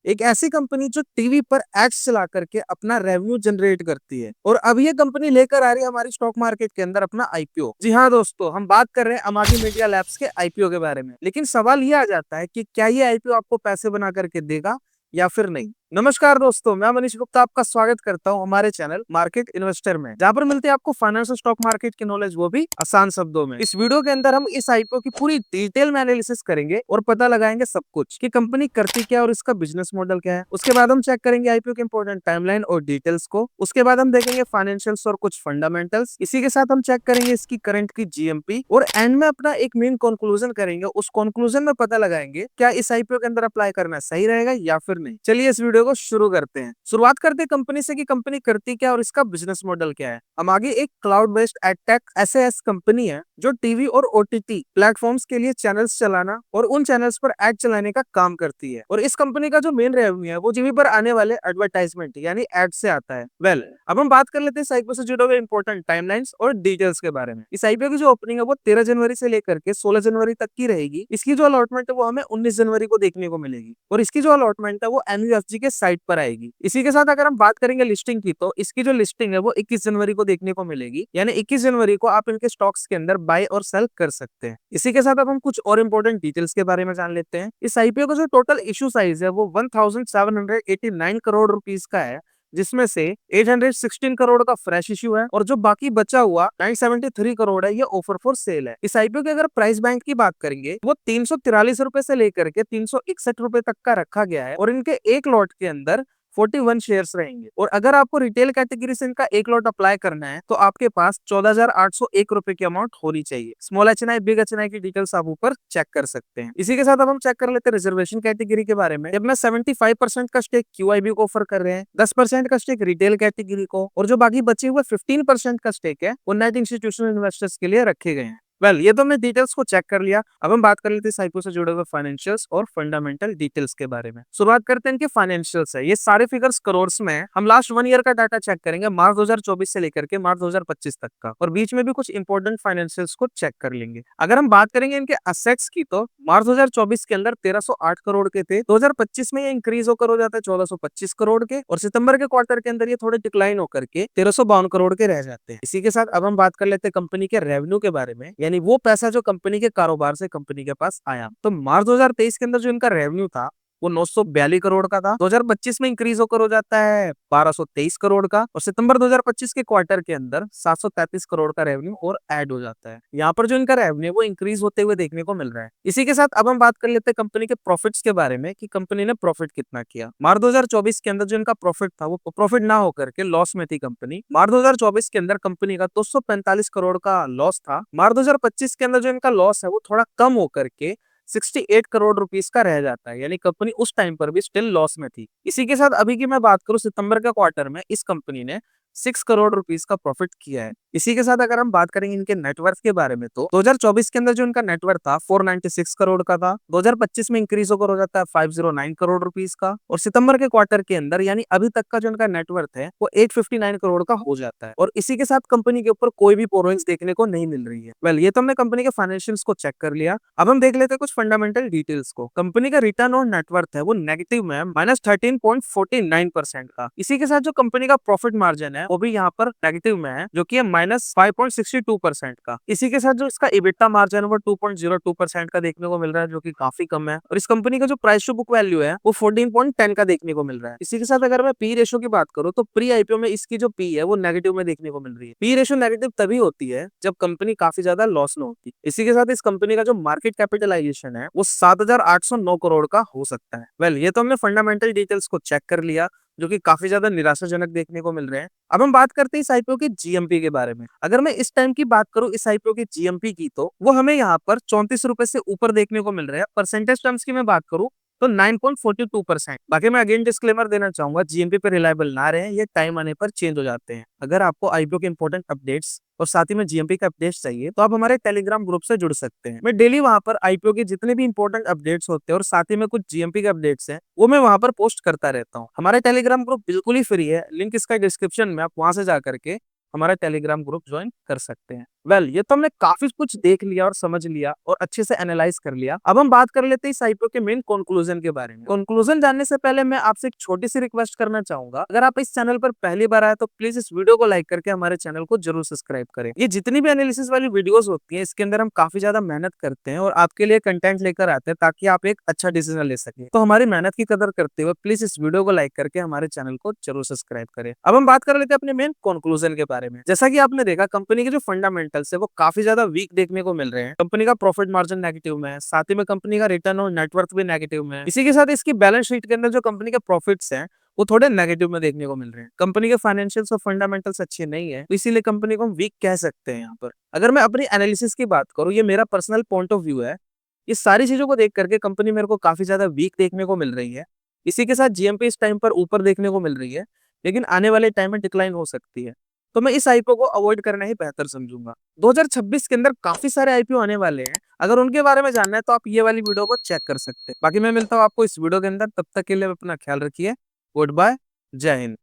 एक ऐसी कंपनी जो टीवी पर एड्स चला करके अपना रेवेन्यू जनरेट करती है। और अब ये कंपनी लेकर आ रही है हमारी स्टॉक मार्केट के अंदर अपना आईपीओ। जी हाँ दोस्तों, हम बात कर रहे हैं अमागी मीडिया लैब्स के आईपीओ के बारे में। लेकिन सवाल ये आ जाता है कि क्या ये आईपीओ आपको पैसे बना करके देगा या फिर नहीं। नमस्कार दोस्तों, मैं मनीष गुप्ता आपका स्वागत करता हूं हमारे चैनल मार्केट इन्वेस्टर में, जहां पर मिलती है आपको फाइनेंस और स्टॉक मार्केट की नॉलेज, वो भी आसान शब्दों में। इस वीडियो के अंदर हम इस आईपीओ की पूरी डिटेल में एनालिसिस करेंगे और पता लगाएंगे सब कुछ कि कंपनी करती क्या और इसका बिजनेस मॉडल क्या है। उसके बाद हम चेक करेंगे आईपीओ के इंपॉर्टेंट टाइमलाइन और डिटेल्स को। उसके बाद हम देखेंगे फाइनेंशियल्स और कुछ फंडामेंटल्स। इसी के साथ हम चेक करेंगे इसकी करंट की जीएमपी और एंड में अपना एक मेन कंक्लूजन करेंगे। उस कंक्लूजन में पता लगाएंगे क्या इस आईपीओ के अंदर अप्लाई करना सही रहेगा या फिर नहीं। चलिए इस वीडियो को शुरू करते हैं। शुरुआत करते हैं कंपनी से कि कंपनी करती क्या और इसका बिजनेस मॉडल क्या है। हम आगे एक cloud based edtech SAS company है जो टीवी और ओटीटी प्लेटफॉर्म्स के लिए चैनल्स चलाना और उन चैनल्स पर एड चलाने का काम करती है। और इस कंपनी का जो मेन रेवेन्यू है वो टीवी पर आने वाले एडवर्टाइजमेंट यानी एड से आता है। अब हम बात कर लेते हैं इस आईपीओ से जुड़े हुए इंपॉर्टेंट टाइमलाइंस और डिटेल्स के बारे में। इस आईपीओ की जो ओपनिंग है वो 13 जनवरी से लेकर के 16 जनवरी तक की रहेगी। इसकी जो अलॉटमेंट है वो हमें 19 जनवरी को देखने को मिलेगी और इसकी जो अलॉटमेंट है वो एनयूएफजी के साइट पर आएगी। इसी के साथ अगर हम बात करेंगे लिस्टिंग की, तो इसकी जो लिस्टिंग है वो 21 जनवरी को देखने को मिलेगी। यानी 21 जनवरी को आप इनके स्टॉक्स के अंदर बाय और सेल कर सकते हैं। इसी के साथ अब हम कुछ और इंपॉर्टेंट डिटेल्स के बारे में जान लेते हैं। इस आईपीओ का जो टोटल इशू साइज है वो 1789 करोड़ रुपीस का है, जिसमें से 816 करोड़ का फ्रेश इश्यू है और जो बाकी बचा हुआ 973 करोड़ है ये ऑफर फॉर सेल है। इस आईपीओ के अगर प्राइस बैंड की बात करेंगे वो 343 रुपए से लेकर के 361 रुपए तक का रखा गया है और इनके एक लॉट के अंदर 41 शेयर्स रहेंगे। और अगर आपको रिटेल कैटेगरी से इनका एक लॉट अप्लाई करना है तो आपके पास 14,801 रुपए की अमाउंट होनी चाहिए। स्मॉल एचएनआई बिग एचएनआई की डिटेल्स आप ऊपर चेक कर सकते हैं। इसी के साथ अब हम चेक कर लेते हैं रिजर्वेशन कैटेगरी के बारे में। जब मैं 75% का स्टेक क्यूआईबी को ऑफर कर रहे हैं, 10% का स्टेक रिटेल कैटेगरी को और जो बाकी बचे हुए 15% का स्टेक है वो नेट इंस्टीट्यूशनल इन्वेस्टर्स के लिए रखे गए हैं। ये तो हमने डिटेल्स को चेक कर लिया। अब हम बात कर लेते हैं साइको से जुड़े हुए फाइनेंशियल्स और फंडामेंटल डिटेल्स के बारे में। शुरुआत करते हैं इनके फाइनेंशियल्स है। ये सारे फिगर्स करोड़्स में है। हम लास्ट 1 ईयर का डाटा चेक करेंगे, मार्च 2024 से लेकर के मार्च 2025 तक का, और बीच में भी कुछ इंपॉर्टेंट फाइनेंशियल्स को चेक कर लेंगे। अगर हम बात करेंगे इनके असेट्स की, तो मार्च 2024 के अंदर 1308 करोड़ के थे। 2025 में ये इंक्रीज होकर हो जाता है 1425 करोड़ के, और सितंबर के क्वार्टर के अंदर ये थोड़े डिक्लाइन होकर के 1352 करोड़ के रह जाते हैं। इसी के साथ अब हम बात कर लेते हैं कंपनी के रेवेन्यू के बारे में, यानी वो पैसा जो कंपनी के कारोबार से कंपनी के पास आया। तो मार्च 2023 के अंदर जो इनका रेवेन्यू था वो 942 करोड़ का था। 2025 में इंक्रीज होकर हो जाता है 1223 करोड़ का, और सितंबर 2025 के क्वार्टर के अंदर 733 करोड़ का रेवेन्यू और ऐड हो जाता है। यहाँ पर जो इनका रेवेन्यू वो इंक्रीज होते हुए देखने को मिल रहा है। इसी के साथ अब हम बात कर लेते हैं कंपनी के प्रॉफिट्स के बारे में कि कंपनी ने प्रॉफिट कितना किया। मार्च 2024 के अंदर जो इनका प्रॉफिट था वो प्रॉफिट ना होकर के लॉस में थी कंपनी। मार्च 2024 के अंदर कंपनी का 245 करोड़ का लॉस था। मार्च 2025 के अंदर जो इनका लॉस है वो थोड़ा कम होकर के 68 करोड़ रुपीस का रह जाता है, यानी कंपनी उस टाइम पर भी स्टिल लॉस में थी। इसी के साथ अभी की मैं बात करूं, सितंबर के क्वार्टर में इस कंपनी ने 6 करोड़ रुपीस का प्रॉफिट किया है। इसी के साथ अगर हम बात करेंगे इनके नेटवर्थ के बारे में, तो 2024 के अंदर जो इनका नेटवर्थ था 496 करोड़ का था। 2025 में इंक्रीज होकर हो जाता है 509 करोड़ रुपीस का, और सितंबर के क्वार्टर के अंदर यानी अभी तक का जो इनका नेटवर्थ है वो 859 करोड़ का हो जाता है। और इसी के साथ कंपनी के ऊपर कोई भी बोरोइंग्स देखने को नहीं मिल रही है। ये तो हमने कंपनी के फाइनेंशियल्स को चेक कर लिया। अब हम देख लेते हैं कुछ फंडामेंटल डिटेल्स को। कंपनी का रिटर्न ऑन नेटवर्थ है वो नेगेटिव में -13.49% का। इसी के साथ जो कंपनी का प्रॉफिट मार्जिन है वो भी यहाँ पर नेगेटिव में है, जो कि है -5.62% का। इसी के साथ जो इसका इबिटा मार्जिन है वो 2.02% का देखने को मिल रहा है, जो कि काफी कम है। और इस कंपनी का जो प्राइस टू बुक वैल्यू है वो 14.10 का देखने को मिल रहा है। इसी के साथ अगर मैं पी रेशो की बात करूँ, तो प्री आईपीओ में इसकी जो पी है वो नेगेटिव में देखने को मिल रही है। पी रेशो नेगेटिव तभी होती है जब कंपनी काफी ज्यादा लॉस में होती है। इसी के साथ इस कंपनी का जो मार्केट कैपिटलाइजेशन है वो 7,809 करोड़ का हो सकता है। ये तो हमने फंडामेंटल डिटेल्स को चेक कर लिया, जो कि काफी ज्यादा निराशाजनक देखने को मिल रहे हैं। अब हम बात करते हैं इस आईपीओ की जीएमपी के बारे में। अगर मैं इस टाइम की बात करूं इस आईपीओ की जीएमपी की, तो वो हमें यहाँ पर 34 रुपए से ऊपर देखने को मिल रहे हैं। परसेंटेज टर्म्स की मैं बात करूं तो 9.42%। बाकी मैं अगेन डिस्क्लेमर देना चाहूंगा, जीएमपी पे रिलायबल ना रहे, ये टाइम आने पर चेंज हो जाते हैं। अगर आपको आईपीओ के इंपॉर्टेंट अपडेट्स और साथ ही में जीएमपी के अपडेट्स चाहिए तो आप हमारे टेलीग्राम ग्रुप से जुड़ सकते हैं। मैं डेली वहां पर आईपीओ के जितने भी इंपॉर्टेंट अपडेट्स होते हैं और साथ ही में कुछ जीएमपी के अपडेट्स हैं वो मैं वहां पर पोस्ट करता रहता हूँ। हमारा टेलीग्राम ग्रुप बिल्कुल ही फ्री है, लिंक इसका डिस्क्रिप्शन में, आप वहां से जाकर के हमारा टेलीग्राम ग्रुप ज्वाइन कर सकते हैं। वेल ये तो हमने काफी कुछ देख लिया और समझ लिया और अच्छे से एनालाइज कर लिया। अब हम बात कर लेते हैं इस आईपीओ के मेन कंक्लूजन के बारे में। कंक्लूजन जानने से पहले मैं आपसे एक छोटी सी रिक्वेस्ट करना चाहूंगा, अगर आप इस चैनल पर पहली बार आए तो प्लीज इस वीडियो को लाइक करके हमारे चैनल को जरूर सब्सक्राइब करें। ये जितनी भी एनालिसिस वाली वीडियोस होती है इसके अंदर हम काफी ज्यादा मेहनत करते हैं और आपके लिए कंटेंट लेकर आते हैं ताकि आप एक अच्छा डिसीजन ले सके। तो हमारी मेहनत की कदर करते हुए प्लीज इस वीडियो को लाइक करके हमारे चैनल को जरूर सब्सक्राइब करें। अब हम बात कर लेते हैं अपने मेन कंक्लूजन के बारे में। जैसा कि आपने देखा कंपनी के जो फंडामेंटल्स है वो काफी ज्यादा वीक देखने को मिल रहे हैं। कंपनी का प्रॉफिट मार्जिन नेगेटिव में है, साथ ही में कंपनी का रिटर्न ऑन नेटवर्थ भी नेगेटिव में है। इसी के साथ इसकी बैलेंस शीट के अंदर जो कंपनी के प्रॉफिट्स हैं वो थोड़े नेगेटिव में देखने को मिल रहे हैं। कंपनी के फाइनेंशियल्स और फंडामेंटल्स अच्छे नहीं है, तो इसीलिए कंपनी को हम वीक कह सकते हैं यहाँ पर। अगर मैं अपनी एनालिसिस की बात करूँ, ये मेरा पर्सनल पॉइंट ऑफ व्यू है। इस सारी चीजों को देख करके कंपनी मेरे को काफी ज्यादा वीक देखने को मिल रही है। इसी के साथ जीएमपी इस टाइम पर ऊपर देखने को मिल रही है, लेकिन आने वाले टाइम में डिक्लाइन हो सकती है। तो मैं इस आईपीओ को अवॉइड करना ही बेहतर समझूंगा। 2026 के अंदर काफी सारे आईपीओ आने वाले हैं, अगर उनके बारे में जानना है तो आप ये वाली वीडियो को चेक कर सकते हैं। बाकी मैं मिलता हूँ आपको इस वीडियो के अंदर, तब तक के लिए अपना ख्याल रखिए। गुड बाय, जय हिंद।